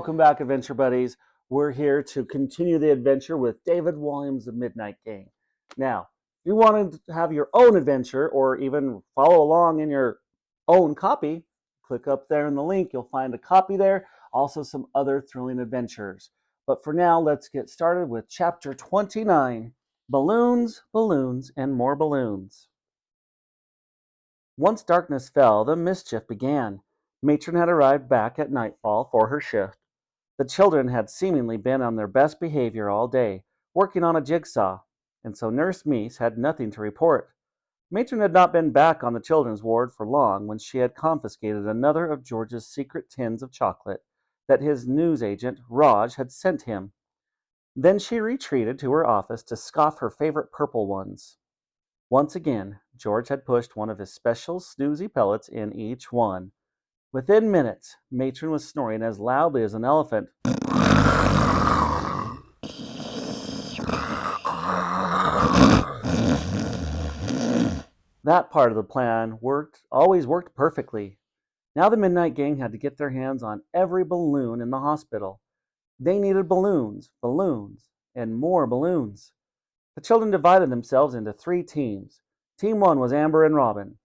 welcome back, Adventure Buddies. We're here to continue the adventure with David Williams' The Midnight Gang. Now, if you want to have your own adventure or even follow along in your own copy, click up there in the link. You'll find a copy there, also some other thrilling adventures. But for now, let's get started with Chapter 29, Balloons, Balloons, and More Balloons. Once darkness fell, the mischief began. Matron had arrived back at nightfall for her shift. The children had seemingly been on their best behavior all day, working on a jigsaw, and so Nurse Meese had nothing to report. Matron had not been back on the children's ward for long when she had confiscated another of George's secret tins of chocolate that his newsagent, Raj, had sent him. Then she retreated to her office to scoff her favorite purple ones. Once again, George had pushed one of his special snoozy pellets in each one. Within minutes, Matron was snoring as loudly as an elephant. That part of the plan always worked perfectly. Now the Midnight Gang had to get their hands on every balloon in the hospital. They needed balloons, balloons, and more balloons. The children divided themselves into 3 teams. Team 1 was Amber and Robin.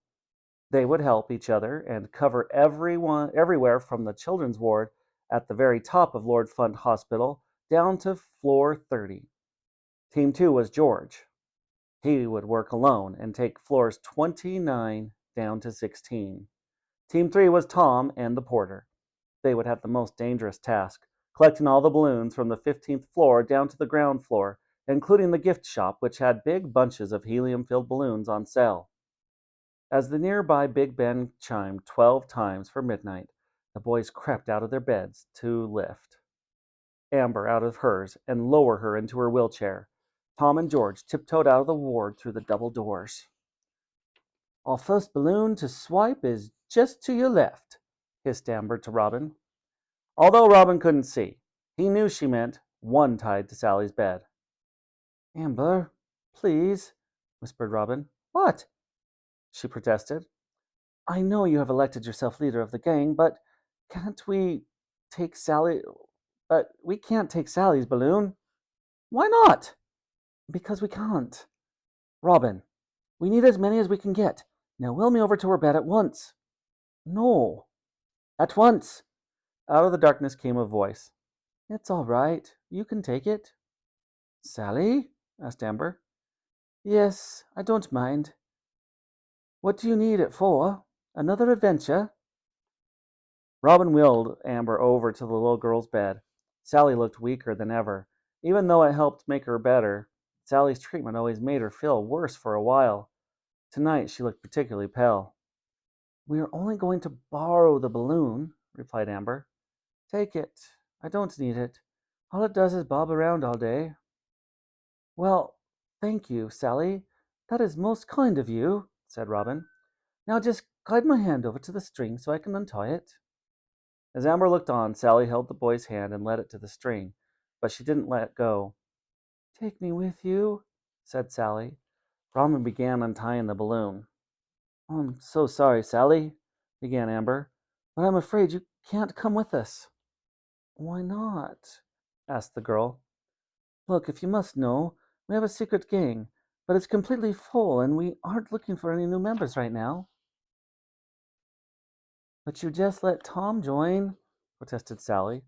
They would help each other and cover everywhere from the children's ward at the very top of Lord Funt Hospital down to floor 30. Team 2 was George. He would work alone and take floors 29 down to 16. Team 3 was Tom and the porter. They would have the most dangerous task, collecting all the balloons from the 15th floor down to the ground floor, including the gift shop, which had big bunches of helium-filled balloons on sale. As the nearby Big Ben chimed 12 times for midnight, the boys crept out of their beds to lift Amber out of hers and lower her into her wheelchair. Tom and George tiptoed out of the ward through the double doors. "Our first balloon to swipe is just to your left," hissed Amber to Robin. Although Robin couldn't see, he knew she meant one tied to Sally's bed. "Amber, please," whispered Robin. "What?" she protested. "I know you have elected yourself leader of the gang, but can't we take Sally... But we can't take Sally's balloon." "Why not?" "Because we can't. Robin, we need as many as we can get. Now wheel me over to her bed at once." "No." "At once." Out of the darkness came a voice. "It's all right. You can take it." "Sally?" asked Amber. "Yes, I don't mind. What do you need it for? Another adventure?" Robin wheeled Amber over to the little girl's bed. Sally looked weaker than ever. Even though it helped make her better, Sally's treatment always made her feel worse for a while. Tonight she looked particularly pale. "We are only going to borrow the balloon," replied Amber. "Take it. I don't need it. All it does is bob around all day." "Well, thank you, Sally. That is most kind of you," said Robin. "Now just guide my hand over to the string so I can untie it." As Amber looked on, Sally held the boy's hand and led it to the string, but she didn't let go. "Take me with you," said Sally. Robin began untying the balloon. "I'm so sorry, Sally," began Amber, "but I'm afraid you can't come with us." "Why not?" asked the girl. "Look, if you must know, we have a secret gang, but it's completely full and we aren't looking for any new members right now." "But you just let Tom join," protested Sally.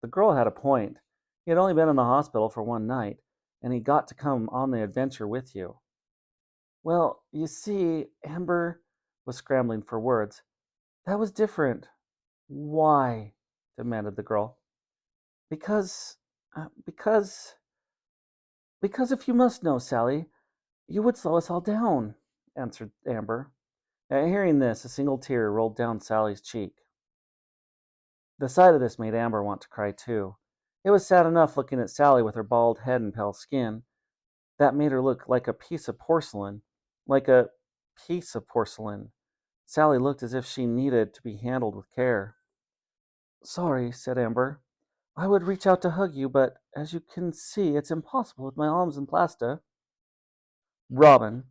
The girl had a point. He had only been in the hospital for one night, and he got to come on the adventure with you. "Well, you see," Amber was scrambling for words. "That was different." "Why?" demanded the girl. Because, because if you must know, Sally, you would slow us all down," answered Amber. At hearing this, a single tear rolled down Sally's cheek. The sight of this made Amber want to cry too. It was sad enough looking at Sally with her bald head and pale skin. That made her look like a piece of porcelain. Like a piece of porcelain. Sally looked as if she needed to be handled with care. "Sorry," said Amber. "I would reach out to hug you, but as you can see, it's impossible with my arms in plaster." Robin,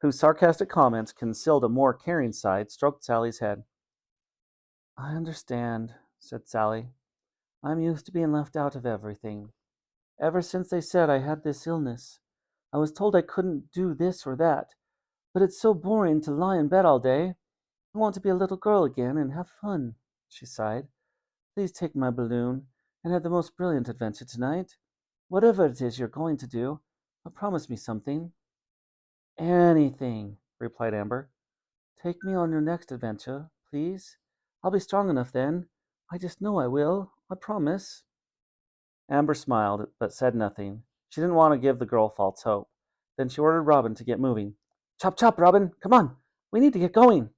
whose sarcastic comments concealed a more caring side, stroked Sally's head. "I understand," said Sally. I'm used to being left out of everything. Ever since they said I had this illness, I was told I couldn't do this or that. But it's so boring to lie in bed all day. I want to be a little girl again and have fun, she sighed. Please take my balloon and have the most brilliant adventure tonight. Whatever it is you're going to do, promise me something. Anything, replied Amber. Take me on your next adventure, please. I'll be strong enough then. I just know I will. I promise. Amber smiled, but said nothing. She didn't want to give the girl false hope. Then she ordered Robin to get moving. Chop, chop, Robin. Come on. We need to get going.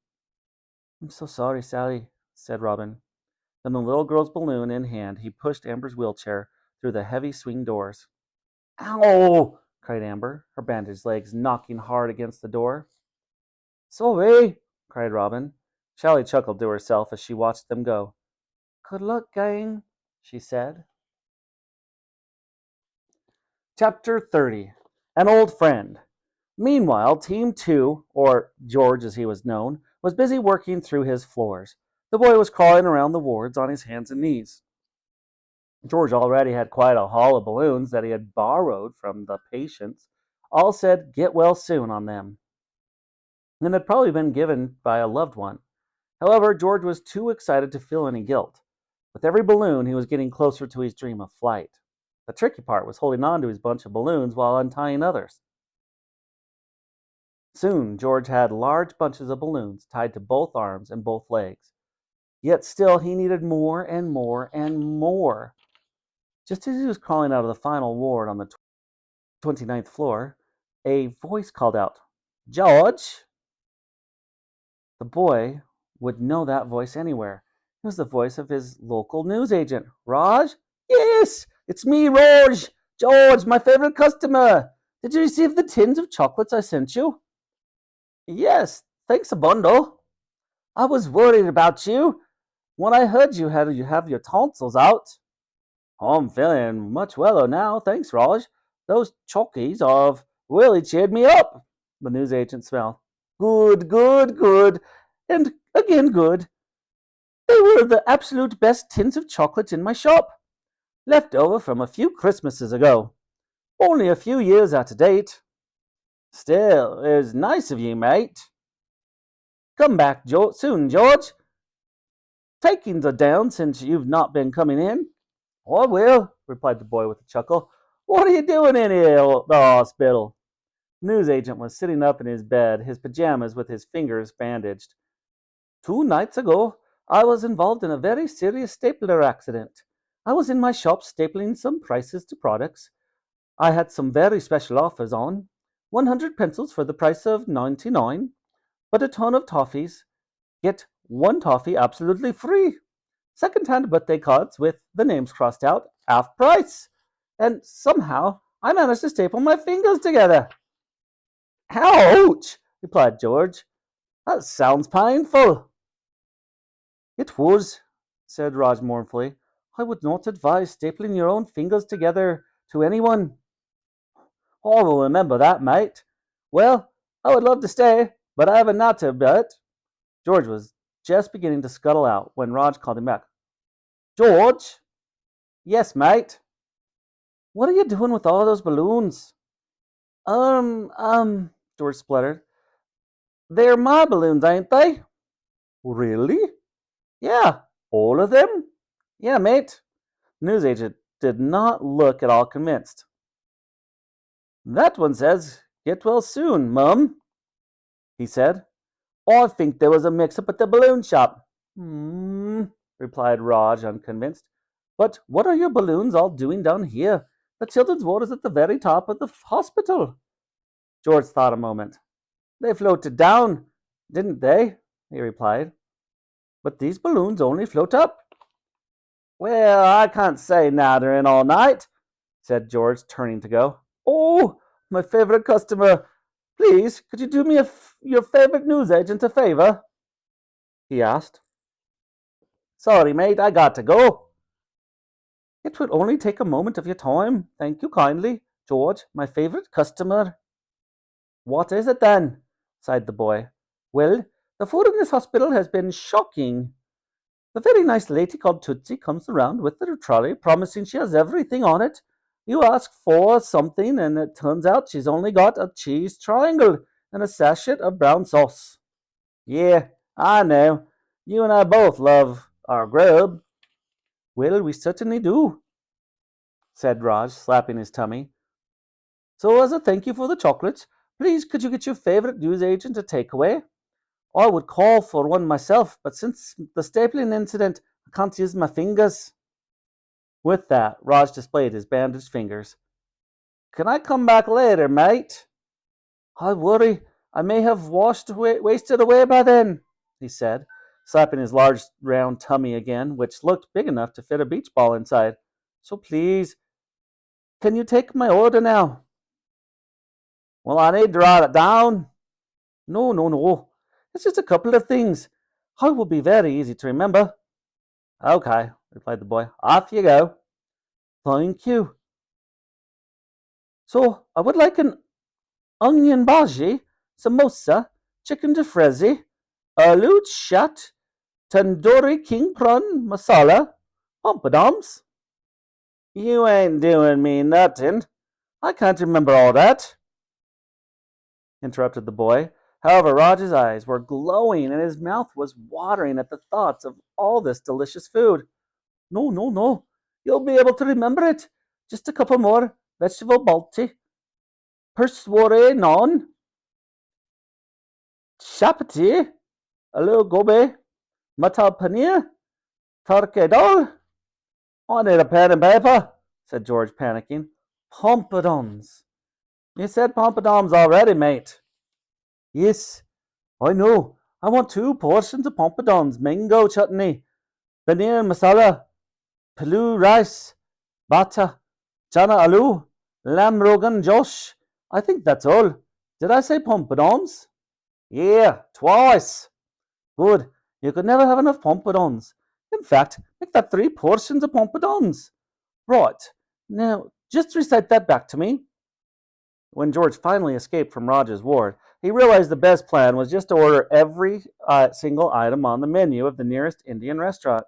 I'm so sorry, Sally, said Robin. Then the little girl's balloon in hand, he pushed Amber's wheelchair through the heavy swing doors. Ow! Cried Amber, her bandaged legs knocking hard against the door. Sorry, cried Robin. Sally chuckled to herself as she watched them go. Good luck, gang, she said. Chapter 30. An Old Friend. Meanwhile, Team 2, or George as he was known, was busy working through his floors. The boy was crawling around the wards on his hands and knees. George already had quite a haul of balloons that he had borrowed from the patients. All said, "Get well soon" on them, and had probably been given by a loved one. However, George was too excited to feel any guilt. With every balloon, he was getting closer to his dream of flight. The tricky part was holding on to his bunch of balloons while untying others. Soon, George had large bunches of balloons tied to both arms and both legs. Yet still, he needed more and more and more. Just as he was crawling out of the final ward on the 29th floor, a voice called out, "George!" The boy would know that voice anywhere. It was the voice of his local newsagent. "Raj?" "Yes, it's me, Raj. George, my favorite customer. Did you receive the tins of chocolates I sent you?" "Yes, thanks a bundle. I was worried about you when I heard you have your tonsils out." "Oh, I'm feeling much weller now, thanks, Raj. Those chockies have really cheered me up." The newsagent smiled. "Good, good, good, and again good. They were the absolute best tins of chocolate in my shop, left over from a few Christmases ago. Only a few years out of date. Still, it was nice of you, mate. Come back soon, George. Takings are down since you've not been coming in." "I will," replied the boy with a chuckle. "What are you doing in here at the hospital?" The newsagent was sitting up in his bed, his pajamas with his fingers bandaged. "2 nights ago, I was involved in a very serious stapler accident. I was in my shop stapling some prices to products. I had some very special offers on. 100 pencils for the price of 99, but a ton of toffees. Get 1 toffee absolutely free. Second-hand birthday cards with the names crossed out, half price. And somehow I managed to staple my fingers together." "Ouch!" replied George. "That sounds painful." "It was," said Raj mournfully. "I would not advise stapling your own fingers together to anyone." "I will remember that, mate. Well, I would love to stay, but I have a natter bet." George was just beginning to scuttle out when Raj called him back. "George?" "Yes, mate." "What are you doing with all those balloons?" George spluttered. "They're my balloons, ain't they?" "Really?" "Yeah." "All of them?" "Yeah, mate." The newsagent did not look at all convinced. "That one says, 'Get well soon, mum,'" he said. "I think there was a mix-up at the balloon shop." "Hmm," replied Raj, unconvinced. "But what are your balloons all doing down here? The children's ward is at the very top of the hospital." George thought a moment. "They floated down, didn't they?" he replied. "But these balloons only float up." "Well, I can't say nattering all night," said George, turning to go. "Oh, my favorite customer. Please, could you do me your favorite newsagent a favor?" he asked. "Sorry, mate, I got to go." "It would only take a moment of your time. Thank you kindly, George, my favorite customer." "What is it then?" sighed the boy. "Well, the food in this hospital has been shocking. The very nice lady called Tootsie comes around with her trolley, promising she has everything on it. You ask for something, and it turns out she's only got a cheese triangle and a sachet of brown sauce. Yeah, I know. You and I both love our grub. Well, we certainly do, said Raj, slapping his tummy. So, as a thank you for the chocolates, please could you get your favorite newsagent a takeaway? I would call for one myself, but since the stapling incident, I can't use my fingers. With that, Raj displayed his bandaged fingers. Can I come back later, mate? I worry I may have wasted away by then, he said, slapping his large round tummy again, which looked big enough to fit a beach ball inside. So please, can you take my order now? Well, I need to write it down. No, no, no. It's just a couple of things. It will be very easy to remember. Okay, replied the boy. Off you go. Thank you. So, I would like an onion bhaji, samosa, chicken jafrezi, aloo chat, tandoori king prawn masala, pompadums. You ain't doing me nothing. I can't remember all that, interrupted the boy. However, Raj's eyes were glowing and his mouth was watering at the thoughts of all this delicious food. No, no, no. You'll be able to remember it. Just a couple more. Vegetable balti, perswore non, chapati, aloo gobe, matar paneer, tarke dal. I need a pen and paper, said George, panicking. Pompadons. You said pompadons already, mate. Yes, I know. I want 2 portions of pompadons, mango chutney, paneer masala, piloo rice, bata, chana aloo, lamb rogan josh. I think that's all. Did I say pompadons? Yeah, twice. Good. You could never have enough pompadons. In fact, make that 3 portions of pompadons. Right. Now, just recite that back to me. When George finally escaped from Raj's ward, he realized the best plan was just to order every single item on the menu of the nearest Indian restaurant.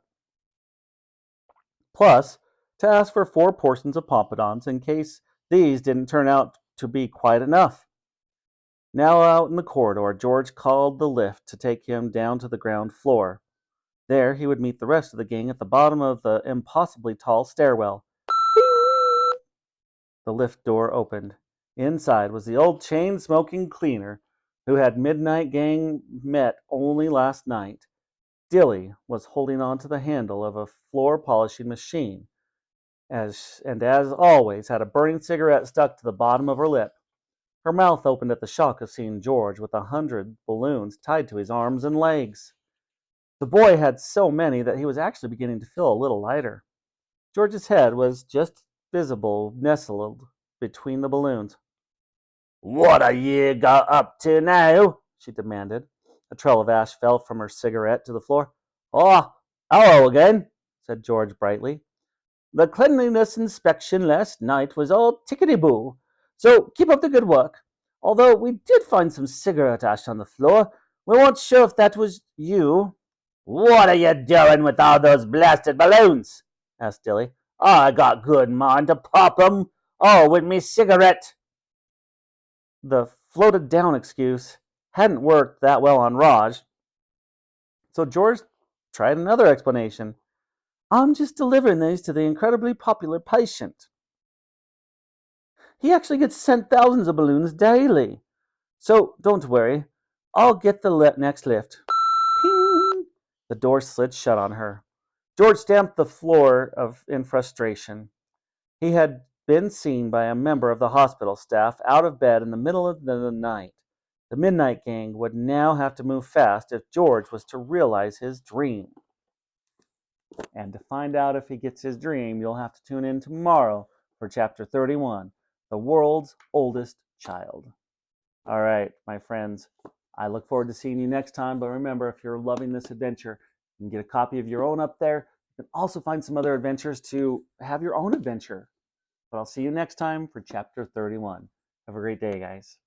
Plus, to ask for 4 portions of pompadons in case these didn't turn out to be quite enough. Now out in the corridor, George called the lift to take him down to the ground floor. There he would meet the rest of the gang at the bottom of the impossibly tall stairwell. Bing! The lift door opened. Inside was the old chain-smoking cleaner who had Midnight Gang met only last night. Dilly was holding on to the handle of a floor-polishing machine, as always had a burning cigarette stuck to the bottom of her lip. Her mouth opened at the shock of seeing George with 100 balloons tied to his arms and legs. The boy had so many that he was actually beginning to feel a little lighter. George's head was just visible, nestled between the balloons. What are you got up to now? She demanded. A trail of ash fell from her cigarette to the floor. Oh, hello again, said George brightly. The cleanliness inspection last night was all tickety-boo, so keep up the good work. Although we did find some cigarette ash on the floor, we weren't sure if that was you. What are you doing with all those blasted balloons? Asked Dilly. I got good mind to pop 'em all with me cigarette. The floated down excuse hadn't worked that well on Raj, so George tried another explanation. I'm just delivering these to the incredibly popular patient. He actually gets sent thousands of balloons daily. So don't worry, I'll get the next lift. Ping! The door slid shut on her. George stamped the floor in frustration. He had been seen by a member of the hospital staff out of bed in the middle of the night. The Midnight Gang would now have to move fast if George was to realize his dream. And to find out if he gets his dream, you'll have to tune in tomorrow for Chapter 31, The World's Oldest Child. All right, my friends, I look forward to seeing you next time. But remember, if you're loving this adventure, you can get a copy of your own up there. You can also find some other adventures to have your own adventure. But I'll see you next time for Chapter 31. Have a great day, guys.